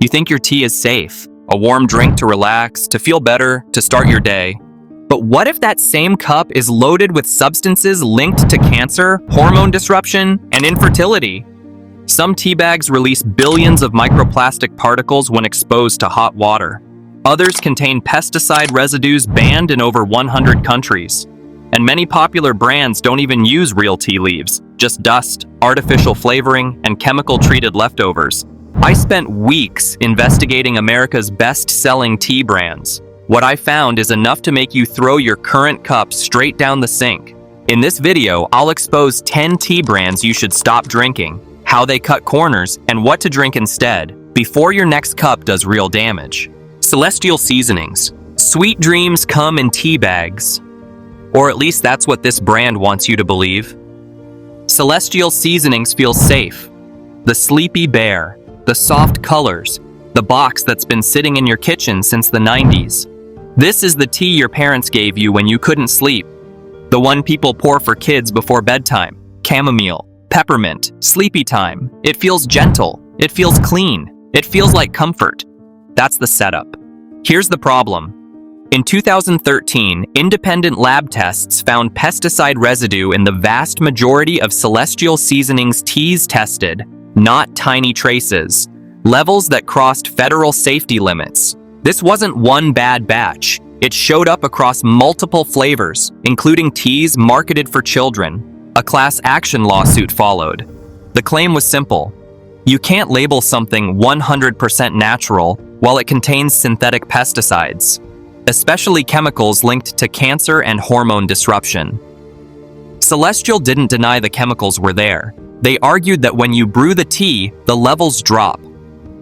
You think your tea is safe, a warm drink to relax, to feel better, to start your day. But what if that same cup is loaded with substances linked to cancer, hormone disruption, and infertility? Some tea bags release billions of microplastic particles when exposed to hot water. Others contain pesticide residues banned in over 100 countries. And many popular brands don't even use real tea leaves, just dust, artificial flavoring, and chemical-treated leftovers. I spent weeks investigating America's best-selling tea brands. What I found is enough to make you throw your current cup straight down the sink. In this video, I'll expose 10 tea brands you should stop drinking, how they cut corners, and what to drink instead, before your next cup does real damage. Celestial Seasonings. Sweet dreams come in tea bags. Or at least that's what this brand wants you to believe. Celestial Seasonings feels safe. The sleepy bear, the soft colors, the box that's been sitting in your kitchen since the 90s. This is the tea your parents gave you when you couldn't sleep. The one people pour for kids before bedtime. Chamomile, peppermint, sleepy time. It feels gentle. It feels clean. It feels like comfort. That's the setup. Here's the problem. In 2013, independent lab tests found pesticide residue in the vast majority of Celestial Seasonings teas tested, not tiny traces, levels that crossed federal safety limits. This wasn't one bad batch. It showed up across multiple flavors, including teas marketed for children. A class action lawsuit followed. The claim was simple. You can't label something 100% natural while it contains synthetic pesticides, especially chemicals linked to cancer and hormone disruption. Celestial didn't deny the chemicals were there. They argued that when you brew the tea, the levels drop.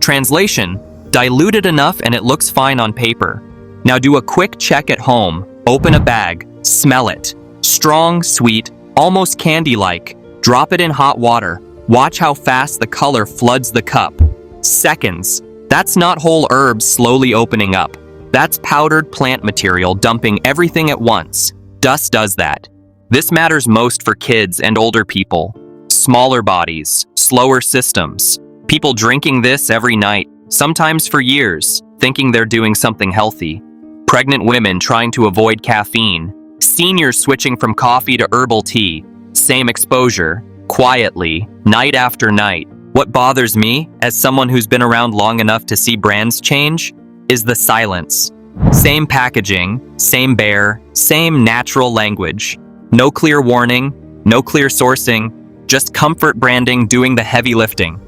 Translation: diluted enough and it looks fine on paper. Now do a quick check at home, open a bag, smell it. Strong, sweet, almost candy-like. Drop it in hot water. Watch how fast the color floods the cup. Seconds. That's not whole herbs slowly opening up. That's powdered plant material dumping everything at once. Dust does that. This matters most for kids and older people. Smaller bodies, slower systems. People drinking this every night, sometimes for years, thinking they're doing something healthy. Pregnant women trying to avoid caffeine. Seniors switching from coffee to herbal tea. Same exposure, quietly, night after night. What bothers me, as someone who's been around long enough to see brands change, is the silence. Same packaging, same bear, same natural language. No clear warning, no clear sourcing, just comfort branding doing the heavy lifting.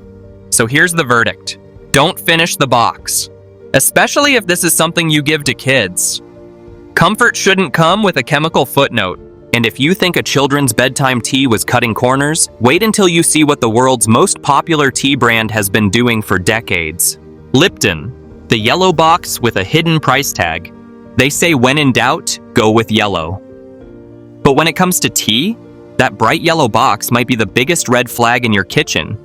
So here's the verdict. Don't finish the box, especially if this is something you give to kids. Comfort shouldn't come with a chemical footnote. And if you think a children's bedtime tea was cutting corners, wait until you see what the world's most popular tea brand has been doing for decades. Lipton. The yellow box with a hidden price tag. They say when in doubt, go with yellow. But when it comes to tea, that bright yellow box might be the biggest red flag in your kitchen.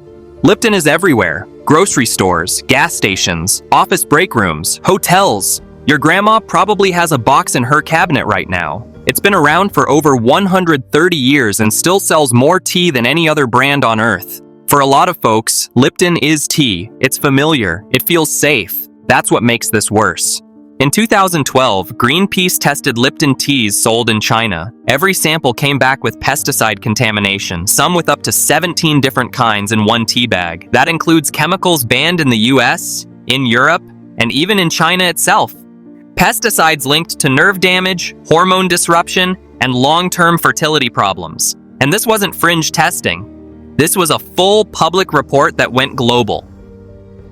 Lipton is everywhere. Grocery stores, gas stations, office break rooms, hotels. Your grandma probably has a box in her cabinet right now. It's been around for over 130 years and still sells more tea than any other brand on earth. For a lot of folks, Lipton is tea. It's familiar. It feels safe. That's what makes this worse. In 2012, Greenpeace tested Lipton teas sold in China. Every sample came back with pesticide contamination, some with up to 17 different kinds in one tea bag. That includes chemicals banned in the US, in Europe, and even in China itself. Pesticides linked to nerve damage, hormone disruption, and long-term fertility problems. And this wasn't fringe testing. This was a full public report that went global.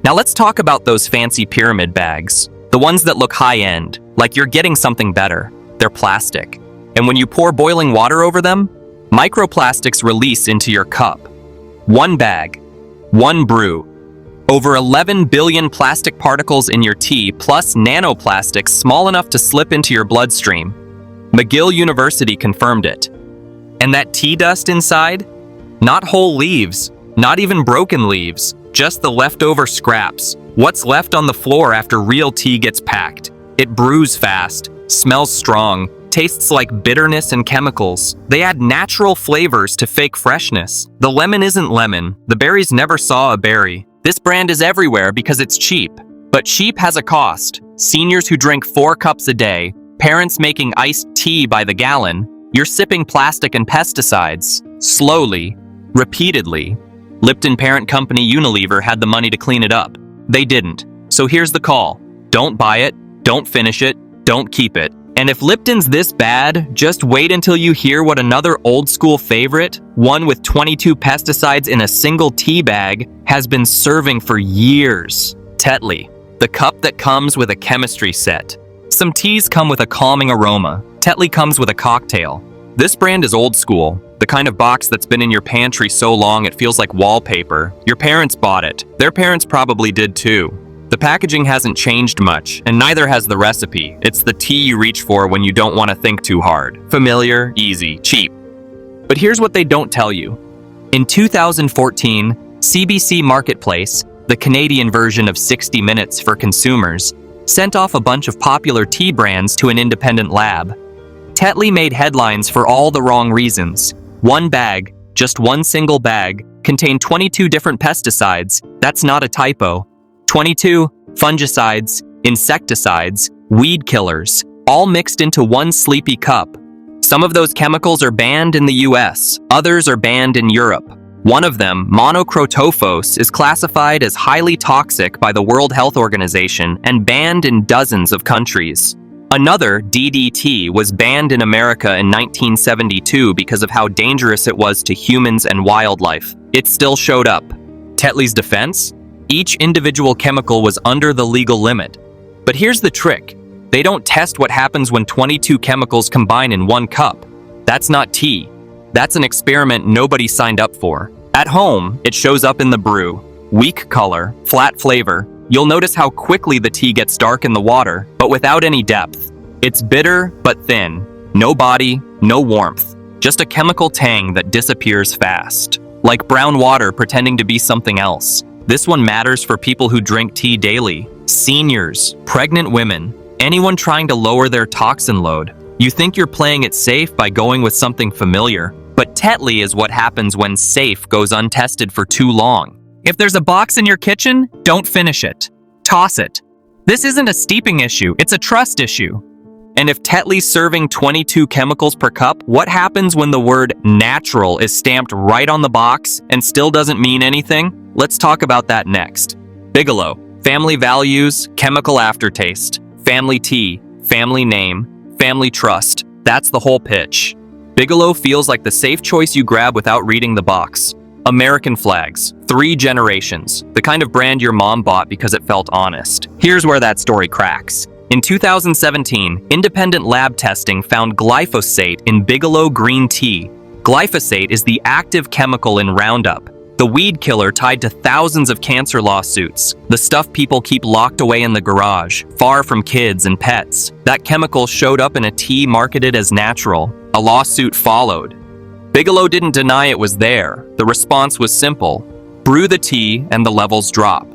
Now let's talk about those fancy pyramid bags. The ones that look high-end, like you're getting something better. They're plastic. And when you pour boiling water over them, microplastics release into your cup. One bag, one brew. Over 11 billion plastic particles in your tea, plus nanoplastics small enough to slip into your bloodstream. McGill University confirmed it. And that tea dust inside? Not whole leaves, not even broken leaves. Just the leftover scraps. What's left on the floor after real tea gets packed. It brews fast, smells strong, tastes like bitterness and chemicals. They add natural flavors to fake freshness. The lemon isn't lemon. The berries never saw a berry. This brand is everywhere because it's cheap. But cheap has a cost. Seniors who drink 4 cups a day, parents making iced tea by the gallon, you're sipping plastic and pesticides. Slowly, repeatedly. Lipton parent company Unilever had the money to clean it up. They didn't. So here's the call. Don't buy it, don't finish it, don't keep it. And if Lipton's this bad, just wait until you hear what another old school favorite, one with 22 pesticides in a single tea bag, has been serving for years. Tetley, the cup that comes with a chemistry set. Some teas come with a calming aroma. Tetley comes with a cocktail. This brand is old school, the kind of box that's been in your pantry so long it feels like wallpaper. Your parents bought it. Their parents probably did too. The packaging hasn't changed much, and neither has the recipe. It's the tea you reach for when you don't want to think too hard. Familiar, easy, cheap. But here's what they don't tell you. In 2014, CBC Marketplace, the Canadian version of 60 Minutes for consumers, sent off a bunch of popular tea brands to an independent lab. Tetley made headlines for all the wrong reasons. One bag, just one single bag, contained 22 different pesticides. That's not a typo. 22 fungicides, insecticides, weed killers, all mixed into one sleepy cup. Some of those chemicals are banned in the US, others are banned in Europe. One of them, monocrotophos, is classified as highly toxic by the World Health Organization and banned in dozens of countries. Another, DDT, was banned in America in 1972 because of how dangerous it was to humans and wildlife. It still showed up. Tetley's defense? Each individual chemical was under the legal limit. But here's the trick. They don't test what happens when 22 chemicals combine in one cup. That's not tea. That's an experiment nobody signed up for. At home, it shows up in the brew. Weak color, flat flavor. You'll notice how quickly the tea gets dark in the water, but without any depth. It's bitter, but thin. No body, no warmth. Just a chemical tang that disappears fast. Like brown water pretending to be something else. This one matters for people who drink tea daily. Seniors, pregnant women, anyone trying to lower their toxin load. You think you're playing it safe by going with something familiar, but Tetley is what happens when safe goes untested for too long. If there's a box in your kitchen, don't finish it. Toss it. This isn't a steeping issue, it's a trust issue. And if Tetley's serving 22 chemicals per cup, what happens when the word natural is stamped right on the box and still doesn't mean anything? Let's talk about that next. Bigelow, family values, chemical aftertaste, family tea, family name, family trust. That's the whole pitch. Bigelow feels like the safe choice you grab without reading the box. American flags, 3 generations, the kind of brand your mom bought because it felt honest. Here's where that story cracks. In 2017, independent lab testing found glyphosate in Bigelow green tea. Glyphosate is the active chemical in Roundup, the weed killer tied to thousands of cancer lawsuits, the stuff people keep locked away in the garage, far from kids and pets. That chemical showed up in a tea marketed as natural. A lawsuit followed. Bigelow didn't deny it was there. The response was simple. Brew the tea and the levels drop.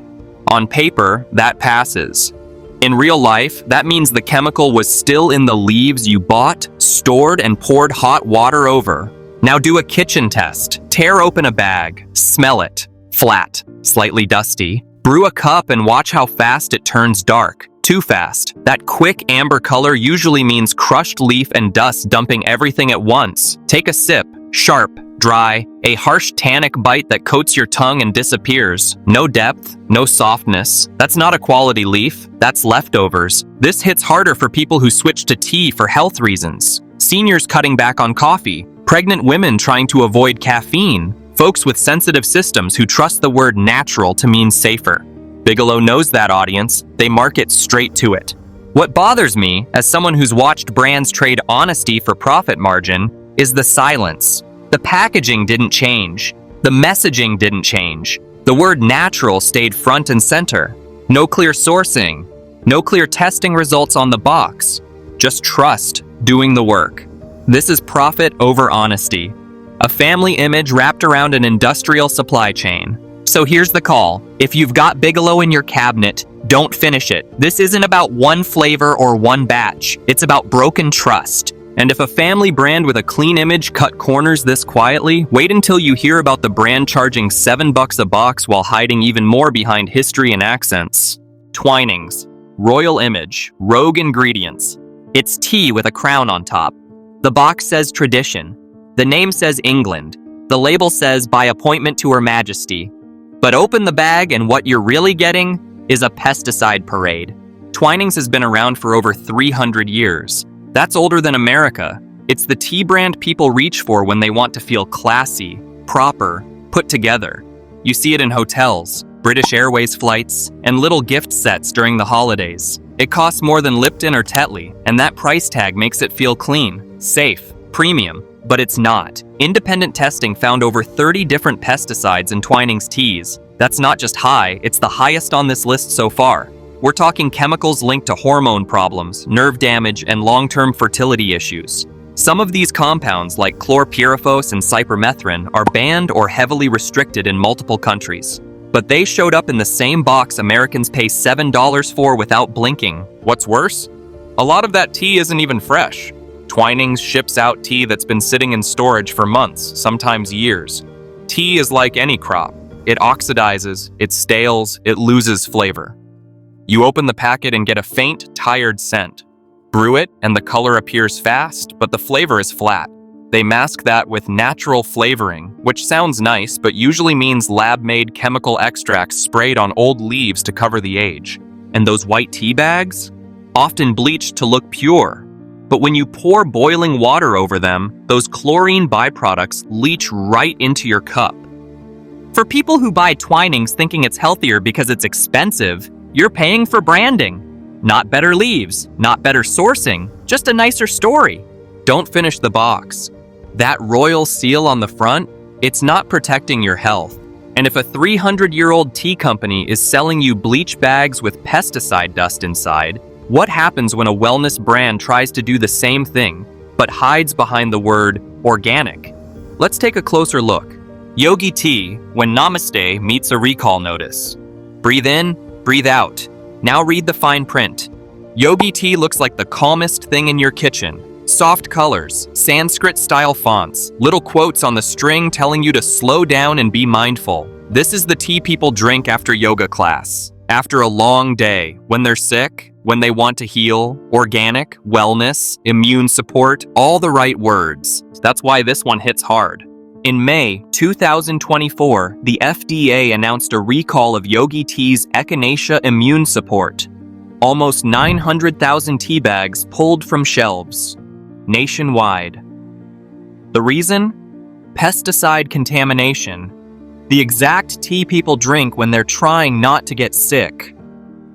On paper, that passes. In real life, that means the chemical was still in the leaves you bought, stored, and poured hot water over. Now do a kitchen test. Tear open a bag. Smell it. Flat. Slightly dusty. Brew a cup and watch how fast it turns dark. Too fast. That quick amber color usually means crushed leaf and dust dumping everything at once. Take a sip. Sharp, dry, a harsh tannic bite that coats your tongue and disappears. No depth, no softness. That's not a quality leaf, that's leftovers. This hits harder for people who switch to tea for health reasons. Seniors cutting back on coffee. Pregnant women trying to avoid caffeine. Folks with sensitive systems who trust the word natural to mean safer. Bigelow knows that audience. They market straight to it. What bothers me, as someone who's watched brands trade honesty for profit margin, is the silence. The packaging didn't change. The messaging didn't change. The word natural stayed front and center. No clear sourcing. No clear testing results on the box. Just trust doing the work. This is profit over honesty. A family image wrapped around an industrial supply chain. So here's the call. If you've got Bigelow in your cabinet, don't finish it. This isn't about one flavor or one batch. It's about broken trust. And if a family brand with a clean image cut corners this quietly, wait until you hear about the brand charging $7 a box while hiding even more behind history and accents. Twinings. Royal image. Rogue ingredients. It's tea with a crown on top. The box says tradition. The name says England. The label says by appointment to Her Majesty. But open the bag and what you're really getting is a pesticide parade. Twinings has been around for over 300 years. That's older than America. It's the tea brand people reach for when they want to feel classy, proper, put together. You see it in hotels, British Airways flights, and little gift sets during the holidays. It costs more than Lipton or Tetley, and that price tag makes it feel clean, safe, premium. But it's not. Independent testing found over 30 different pesticides in Twinings teas. That's not just high, it's the highest on this list so far. We're talking chemicals linked to hormone problems, nerve damage, and long-term fertility issues. Some of these compounds, like chlorpyrifos and cypermethrin, are banned or heavily restricted in multiple countries. But they showed up in the same box Americans pay $7 for without blinking. What's worse? A lot of that tea isn't even fresh. Twinings ships out tea that's been sitting in storage for months, sometimes years. Tea is like any crop. It oxidizes, it stales, it loses flavor. You open the packet and get a faint, tired scent. Brew it, and the color appears fast, but the flavor is flat. They mask that with natural flavoring, which sounds nice, but usually means lab-made chemical extracts sprayed on old leaves to cover the age. And those white tea bags? Often bleached to look pure. But when you pour boiling water over them, those chlorine byproducts leach right into your cup. For people who buy Twinings thinking it's healthier because it's expensive, you're paying for branding. Not better leaves, not better sourcing, just a nicer story. Don't finish the box. That royal seal on the front, it's not protecting your health. And if a 300-year-old tea company is selling you bleach bags with pesticide dust inside, what happens when a wellness brand tries to do the same thing, but hides behind the word organic? Let's take a closer look. Yogi tea, when Namaste meets a recall notice. Breathe in, breathe out. Now read the fine print. Yogi tea looks like the calmest thing in your kitchen. Soft colors, Sanskrit-style fonts, little quotes on the string telling you to slow down and be mindful. This is the tea people drink after yoga class. After a long day, when they're sick, when they want to heal, organic, wellness, immune support, all the right words. That's why this one hits hard. In May 2024, the FDA announced a recall of Yogi Tea's Echinacea Immune Support. Almost 900,000 tea bags pulled from shelves, nationwide. The reason? Pesticide contamination. The exact tea people drink when they're trying not to get sick.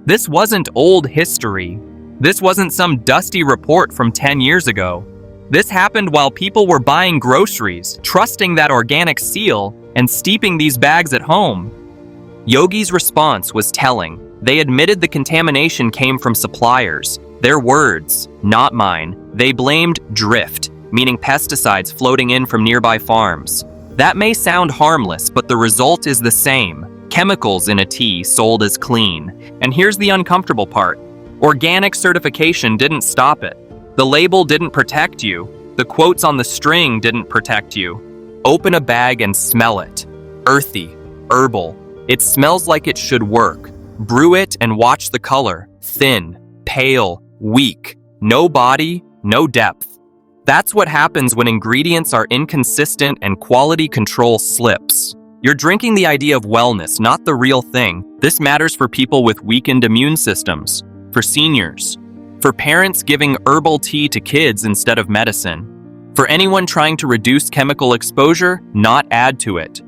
This wasn't old history. This wasn't some dusty report from 10 years ago. This happened while people were buying groceries, trusting that organic seal, and steeping these bags at home. Yogi's response was telling. They admitted the contamination came from suppliers. Their words, not mine. They blamed drift, meaning pesticides floating in from nearby farms. That may sound harmless, but the result is the same. Chemicals in a tea sold as clean. And here's the uncomfortable part. Organic certification didn't stop it. The label didn't protect you. The quotes on the string didn't protect you. Open a bag and smell it. Earthy, herbal. It smells like it should work. Brew it and watch the color. Thin, pale, weak. No body, no depth. That's what happens when ingredients are inconsistent and quality control slips. You're drinking the idea of wellness, not the real thing. This matters for people with weakened immune systems, for seniors, for parents giving herbal tea to kids instead of medicine, for anyone trying to reduce chemical exposure, not add to it.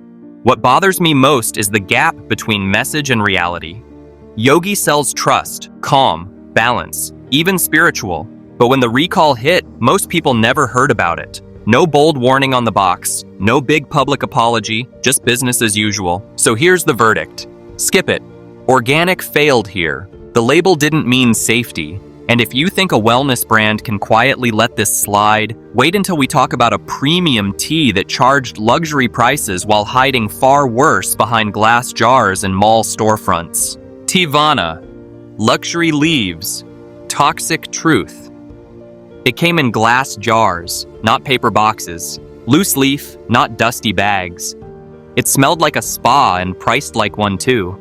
What bothers me most is the gap between message and reality. Yogi sells trust, calm, balance, even spiritual. But when the recall hit, most people never heard about it. No bold warning on the box, no big public apology, just business as usual. So here's the verdict. Skip it. Organic failed here. The label didn't mean safety. And if you think a wellness brand can quietly let this slide, wait until we talk about a premium tea that charged luxury prices while hiding far worse behind glass jars and mall storefronts. Teavana. Luxury leaves. Toxic truth. It came in glass jars, not paper boxes. Loose leaf, not dusty bags. It smelled like a spa and priced like one too.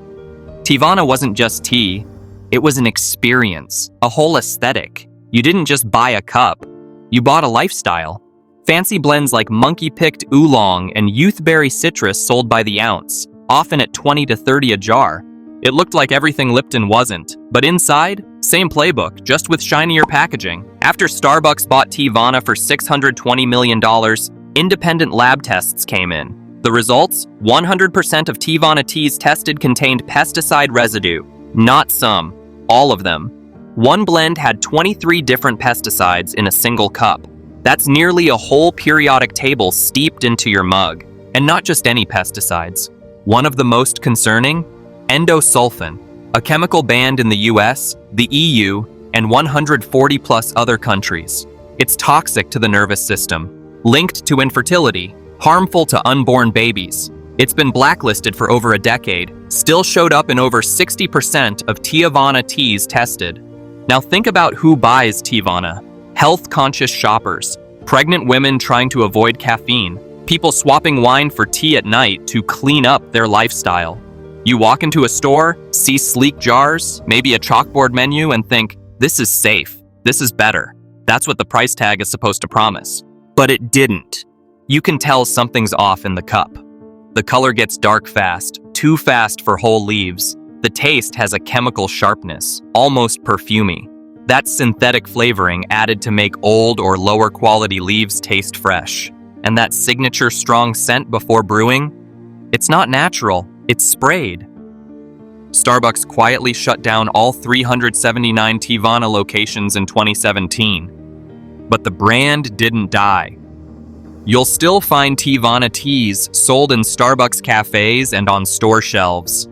Teavana wasn't just tea. It was an experience, a whole aesthetic. You didn't just buy a cup. You bought a lifestyle. Fancy blends like monkey-picked oolong and youthberry citrus sold by the ounce, often at 20 to 30 a jar. It looked like everything Lipton wasn't, but inside, same playbook, just with shinier packaging. After Starbucks bought Teavana for $620 million, independent lab tests came in. The results? 100% of Teavana teas tested contained pesticide residue. Not some, all of them. One blend had 23 different pesticides in a single cup. That's nearly a whole periodic table steeped into your mug. And not just any pesticides. One of the most concerning? Endosulfan, a chemical banned in the US, the EU, and 140 plus other countries. It's toxic to the nervous system, linked to infertility, harmful to unborn babies. It's been blacklisted for over a decade, still showed up in over 60% of Teavana teas tested. Now think about who buys Teavana. Health-conscious shoppers, pregnant women trying to avoid caffeine, people swapping wine for tea at night to clean up their lifestyle. You walk into a store, see sleek jars, maybe a chalkboard menu, and think, this is safe, this is better. That's what the price tag is supposed to promise. But it didn't. You can tell something's off in the cup. The color gets dark fast, too fast for whole leaves. The taste has a chemical sharpness, almost perfumey. That's synthetic flavoring added to make old or lower quality leaves taste fresh. And that signature strong scent before brewing? It's not natural, it's sprayed. Starbucks quietly shut down all 379 Teavana locations in 2017. But the brand didn't die. You'll still find Teavana teas sold in Starbucks cafes and on store shelves.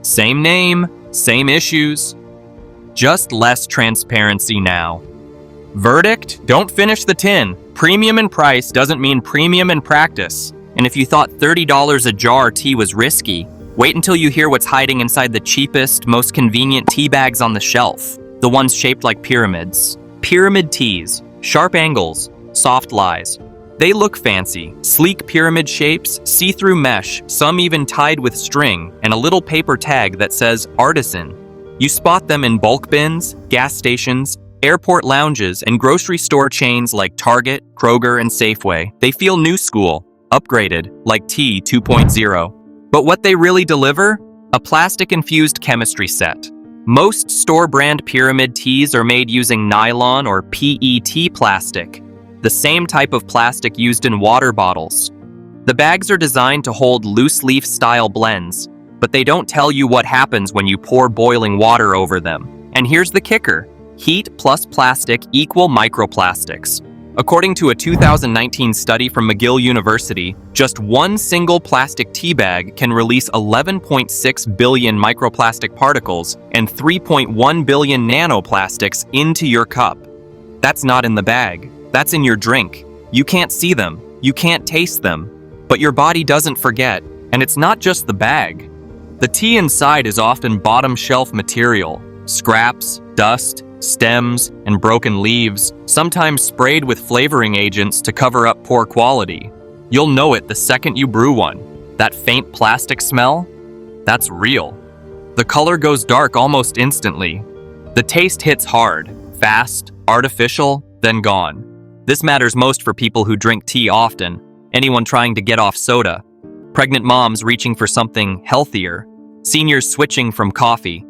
Same name, same issues, just less transparency now. Verdict? Don't finish the tin. Premium in price doesn't mean premium in practice. And if you thought $30 a jar tea was risky, wait until you hear what's hiding inside the cheapest, most convenient tea bags on the shelf. The ones shaped like pyramids. Pyramid teas, sharp angles, soft lies. They look fancy, sleek pyramid shapes, see-through mesh, some even tied with string, and a little paper tag that says artisan. You spot them in bulk bins, gas stations, airport lounges, and grocery store chains like Target, Kroger, and Safeway. They feel new school, upgraded, like Tea 2.0. But what they really deliver? A plastic-infused chemistry set. Most store-brand pyramid teas are made using nylon or PET plastic, the same type of plastic used in water bottles. The bags are designed to hold loose-leaf style blends, but they don't tell you what happens when you pour boiling water over them. And here's the kicker. Heat plus plastic equal microplastics. According to a 2019 study from McGill University, just one single plastic tea bag can release 11.6 billion microplastic particles and 3.1 billion nanoplastics into your cup. That's not in the bag. That's in your drink. You can't see them. You can't taste them. But your body doesn't forget. And it's not just the bag. The tea inside is often bottom shelf material. Scraps, dust, stems, and broken leaves, sometimes sprayed with flavoring agents to cover up poor quality. You'll know it the second you brew one. That faint plastic smell? That's real. The color goes dark almost instantly. The taste hits hard, fast, artificial, then gone. This matters most for people who drink tea often, anyone trying to get off soda, pregnant moms reaching for something healthier, seniors switching from coffee.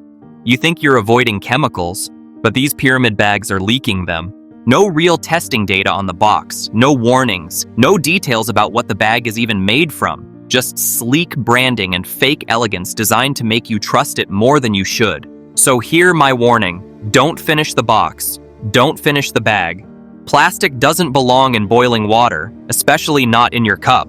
You think you're avoiding chemicals, but these pyramid bags are leaking them. No real testing data on the box, no warnings, no details about what the bag is even made from, just sleek branding and fake elegance designed to make you trust it more than you should. So hear my warning, don't finish the box, don't finish the bag. Plastic doesn't belong in boiling water, especially not in your cup.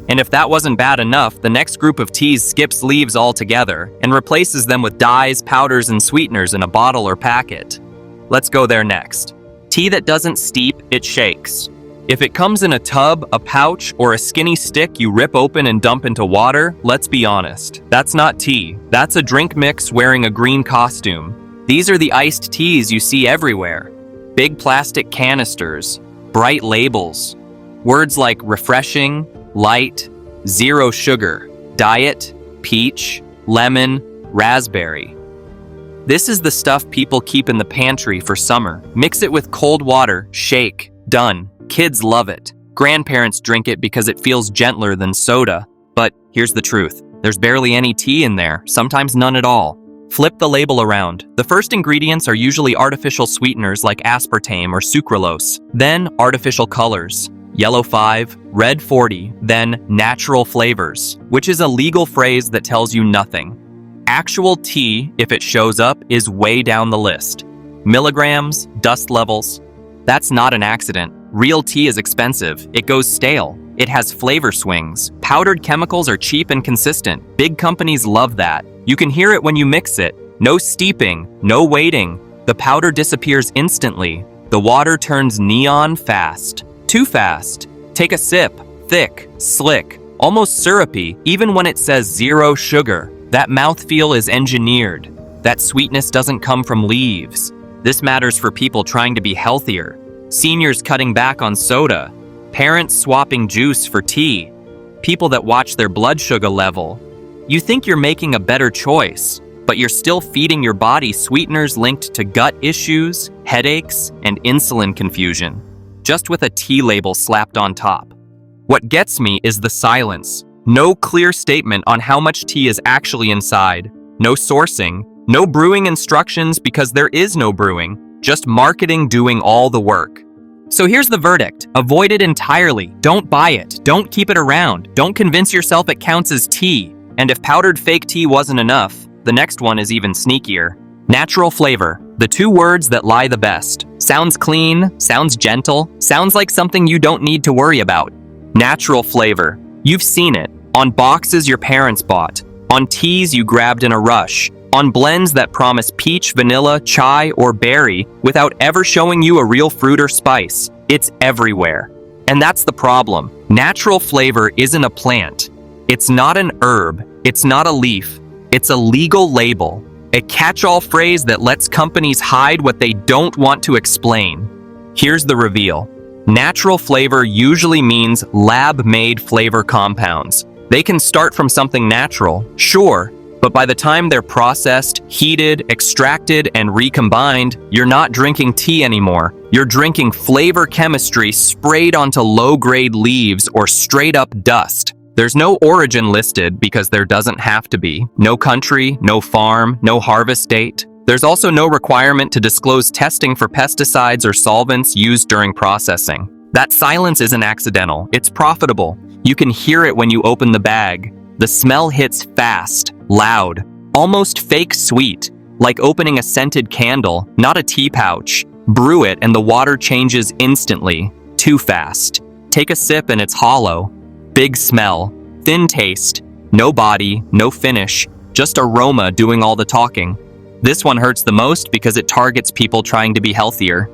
And if that wasn't bad enough, the next group of teas skips leaves altogether and replaces them with dyes, powders, and sweeteners in a bottle or packet. Let's go there next. Tea that doesn't steep, it shakes. If it comes in a tub, a pouch, or a skinny stick you rip open and dump into water, let's be honest. That's not tea. That's a drink mix wearing a green costume. These are the iced teas you see everywhere. Big plastic canisters, bright labels, words like refreshing, light, zero sugar, diet, peach, lemon, raspberry. This is the stuff people keep in the pantry for summer. Mix it with cold water, shake, done. Kids love it. Grandparents drink it because it feels gentler than soda. But here's the truth. There's barely any tea in there, sometimes none at all. Flip the label around. The first ingredients are usually artificial sweeteners like aspartame or sucralose. Then artificial colors. Yellow 5, red 40, then natural flavors, which is a legal phrase that tells you nothing. Actual tea, if it shows up, is way down the list. Milligrams, dust levels. That's not an accident. Real tea is expensive. It goes stale. It has flavor swings. Powdered chemicals are cheap and consistent. Big companies love that. You can hear it when you mix it. No steeping, no waiting. The powder disappears instantly. The water turns neon fast. Too fast. Take a sip. Thick, slick, almost syrupy, even when it says zero sugar. That mouthfeel is engineered. That sweetness doesn't come from leaves. This matters for people trying to be healthier. Seniors cutting back on soda. Parents swapping juice for tea. People that watch their blood sugar level. You think you're making a better choice, but you're still feeding your body sweeteners linked to gut issues, headaches, and insulin confusion, just with a tea label slapped on top. What gets me is the silence. No clear statement on how much tea is actually inside. No sourcing. No brewing instructions because there is no brewing. Just marketing doing all the work. So here's the verdict. Avoid it entirely. Don't buy it. Don't keep it around. Don't convince yourself it counts as tea. And if powdered fake tea wasn't enough, the next one is even sneakier. Natural flavor. The two words that lie the best. Sounds clean, sounds gentle, sounds like something you don't need to worry about. Natural flavor. You've seen it. On boxes your parents bought. On teas you grabbed in a rush. On blends that promise peach, vanilla, chai, or berry without ever showing you a real fruit or spice. It's everywhere. And that's the problem. Natural flavor isn't a plant. It's not an herb. It's not a leaf. It's a legal label. A catch-all phrase that lets companies hide what they don't want to explain. Here's the reveal. Natural flavor usually means lab-made flavor compounds. They can start from something natural, sure, but by the time they're processed, heated, extracted, and recombined, you're not drinking tea anymore. You're drinking flavor chemistry sprayed onto low-grade leaves or straight-up dust. There's no origin listed because there doesn't have to be. No country, no farm, no harvest date. There's also no requirement to disclose testing for pesticides or solvents used during processing. That silence isn't accidental. It's profitable. You can hear it when you open the bag. The smell hits fast, loud, almost fake sweet, like opening a scented candle, not a tea pouch. Brew it and the water changes instantly. Too fast. Take a sip and it's hollow. Big smell, thin taste, no body, no finish, just aroma doing all the talking. This one hurts the most because it targets people trying to be healthier.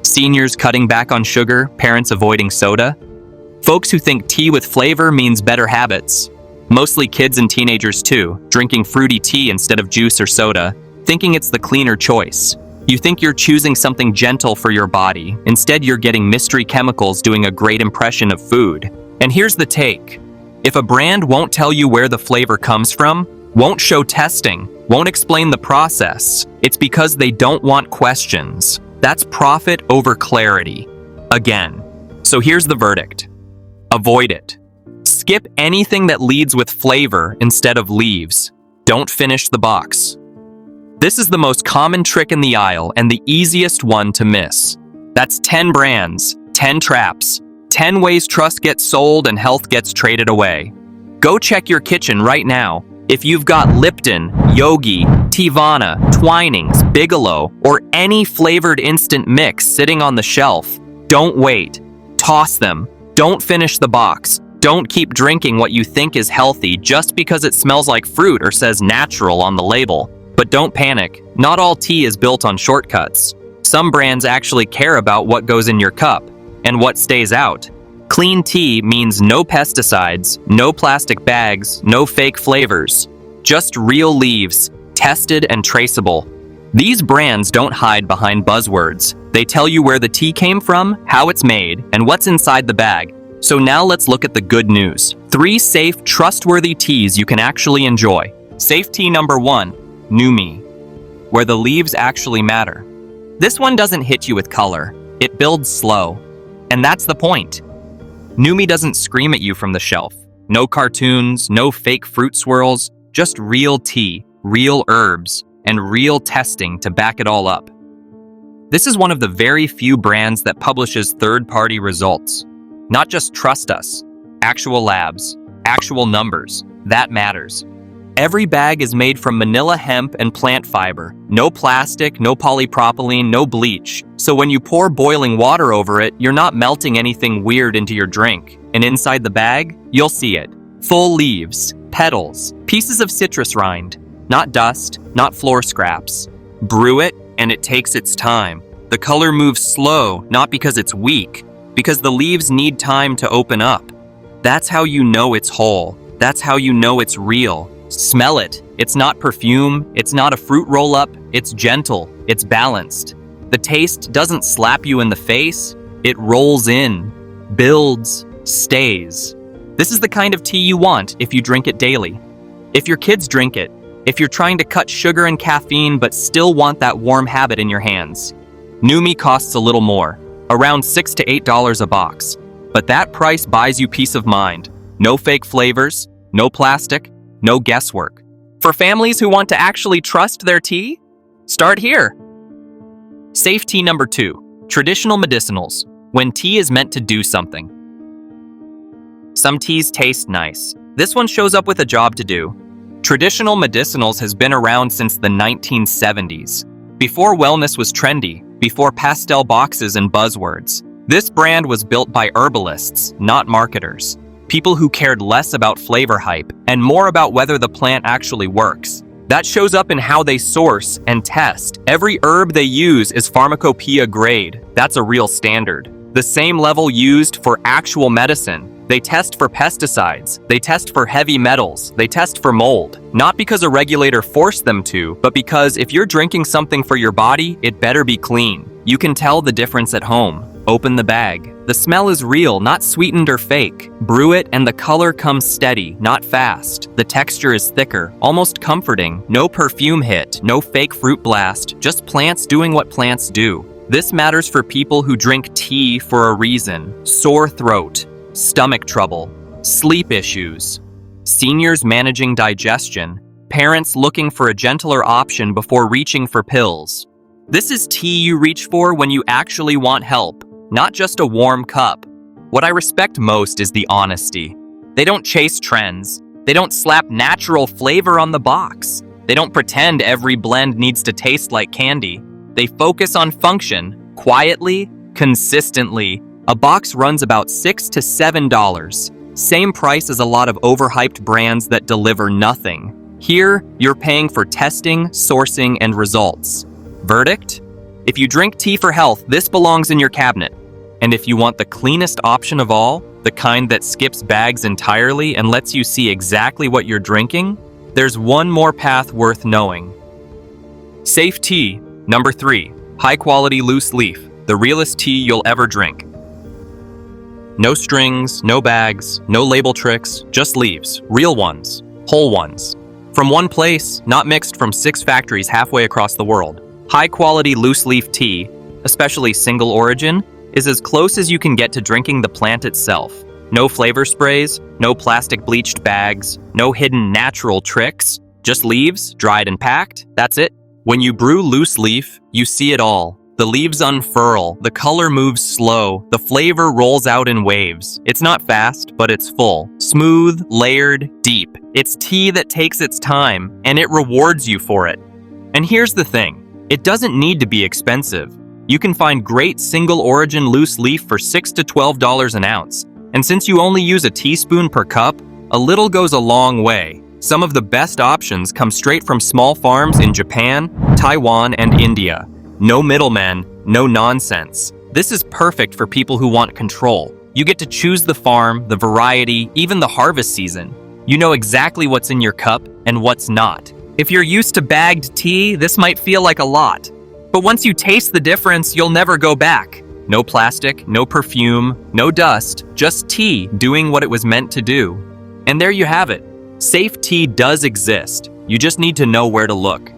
Seniors cutting back on sugar, parents avoiding soda. Folks who think tea with flavor means better habits. Mostly kids and teenagers too, drinking fruity tea instead of juice or soda, thinking it's the cleaner choice. You think you're choosing something gentle for your body. Instead, you're getting mystery chemicals doing a great impression of food. And here's the take. If a brand won't tell you where the flavor comes from, won't show testing, won't explain the process, it's because they don't want questions. That's profit over clarity. Again. So here's the verdict. Avoid it. Skip anything that leads with flavor instead of leaves. Don't finish the box. This is the most common trick in the aisle and the easiest one to miss. That's 10 brands, 10 traps, 10 ways trust gets sold and health gets traded away. Go check your kitchen right now. If you've got Lipton, Yogi, Teavana, Twinings, Bigelow, or any flavored instant mix sitting on the shelf, don't wait. Toss them. Don't finish the box. Don't keep drinking what you think is healthy just because it smells like fruit or says natural on the label. But don't panic. Not all tea is built on shortcuts. Some brands actually care about what goes in your cup and what stays out. Clean tea means no pesticides, no plastic bags, no fake flavors. Just real leaves, tested and traceable. These brands don't hide behind buzzwords. They tell you where the tea came from, how it's made, and what's inside the bag. So now let's look at the good news. 3 safe, trustworthy teas you can actually enjoy. Safe tea number 1, Numi, where the leaves actually matter. This one doesn't hit you with color. It builds slow. And that's the point. Numi doesn't scream at you from the shelf. No cartoons, no fake fruit swirls, just real tea, real herbs, and real testing to back it all up. This is one of the very few brands that publishes third-party results. Not just trust us, actual labs, actual numbers, that matters. Every bag is made from manila hemp and plant fiber. No plastic, no polypropylene, no bleach. So when you pour boiling water over it, you're not melting anything weird into your drink. And inside the bag, you'll see it. Full leaves, petals, pieces of citrus rind. Not dust, not floor scraps. Brew it, and it takes its time. The color moves slow, not because it's weak, because the leaves need time to open up. That's how you know it's whole. That's how you know it's real. Smell it. It's not perfume. It's not a fruit roll-up. It's gentle. It's balanced. The taste doesn't slap you in the face. It rolls in, builds, stays. This is the kind of tea you want if you drink it daily. If your kids drink it, if you're trying to cut sugar and caffeine but still want that warm habit in your hands. Numi costs a little more, around $6 to $8 a box. But that price buys you peace of mind. No fake flavors, no plastic, no guesswork. For families who want to actually trust their tea, start here. Safe tea number 2, traditional medicinals, when tea is meant to do something. Some teas taste nice. This one shows up with a job to do. Traditional medicinals has been around since the 1970s. Before wellness was trendy, before pastel boxes and buzzwords. This brand was built by herbalists, not marketers. People who cared less about flavor hype and more about whether the plant actually works. That shows up in how they source and test. Every herb they use is pharmacopoeia grade. That's a real standard. The same level used for actual medicine. They test for pesticides. They test for heavy metals. They test for mold. Not because a regulator forced them to, but because if you're drinking something for your body, it better be clean. You can tell the difference at home. Open the bag. The smell is real, not sweetened or fake. Brew it and the color comes steady, not fast. The texture is thicker, almost comforting. No perfume hit, no fake fruit blast, just plants doing what plants do. This matters for people who drink tea for a reason. Sore throat, stomach trouble, sleep issues, seniors managing digestion, parents looking for a gentler option before reaching for pills. This is tea you reach for when you actually want help, not just a warm cup. What I respect most is the honesty. They don't chase trends. They don't slap natural flavor on the box. They don't pretend every blend needs to taste like candy. They focus on function, quietly, consistently. A box runs about $6 to $7. Same price as a lot of overhyped brands that deliver nothing. Here, you're paying for testing, sourcing, and results. Verdict? If you drink tea for health, this belongs in your cabinet. And if you want the cleanest option of all, the kind that skips bags entirely and lets you see exactly what you're drinking, there's one more path worth knowing. Safe tea, number 3, high-quality loose leaf, the realest tea you'll ever drink. No strings, no bags, no label tricks, just leaves, real ones, whole ones. From one place, not mixed from 6 factories halfway across the world. High-quality loose leaf tea, especially single origin, is as close as you can get to drinking the plant itself. No flavor sprays, no plastic bleached bags, no hidden natural tricks, just leaves, dried and packed, that's it. When you brew loose leaf, you see it all. The leaves unfurl, the color moves slow, the flavor rolls out in waves. It's not fast, but it's full. Smooth, layered, deep. It's tea that takes its time, and it rewards you for it. And here's the thing. It doesn't need to be expensive. You can find great single-origin loose leaf for $6 to $12 an ounce. And since you only use a teaspoon per cup, a little goes a long way. Some of the best options come straight from small farms in Japan, Taiwan, and India. No middlemen, no nonsense. This is perfect for people who want control. You get to choose the farm, the variety, even the harvest season. You know exactly what's in your cup and what's not. If you're used to bagged tea, this might feel like a lot. But once you taste the difference, you'll never go back. No plastic, no perfume, no dust, just tea doing what it was meant to do. And there you have it. Safe tea does exist. You just need to know where to look.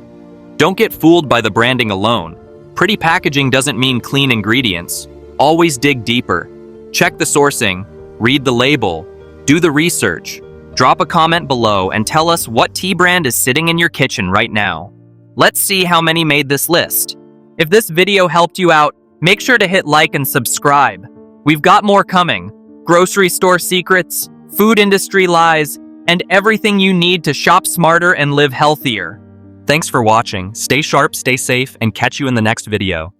Don't get fooled by the branding alone. Pretty packaging doesn't mean clean ingredients. Always dig deeper. Check the sourcing, read the label, do the research. Drop a comment below and tell us what tea brand is sitting in your kitchen right now. Let's see how many made this list. If this video helped you out, make sure to hit like and subscribe. We've got more coming. Grocery store secrets, food industry lies, and everything you need to shop smarter and live healthier. Thanks for watching. Stay sharp, stay safe, and catch you in the next video.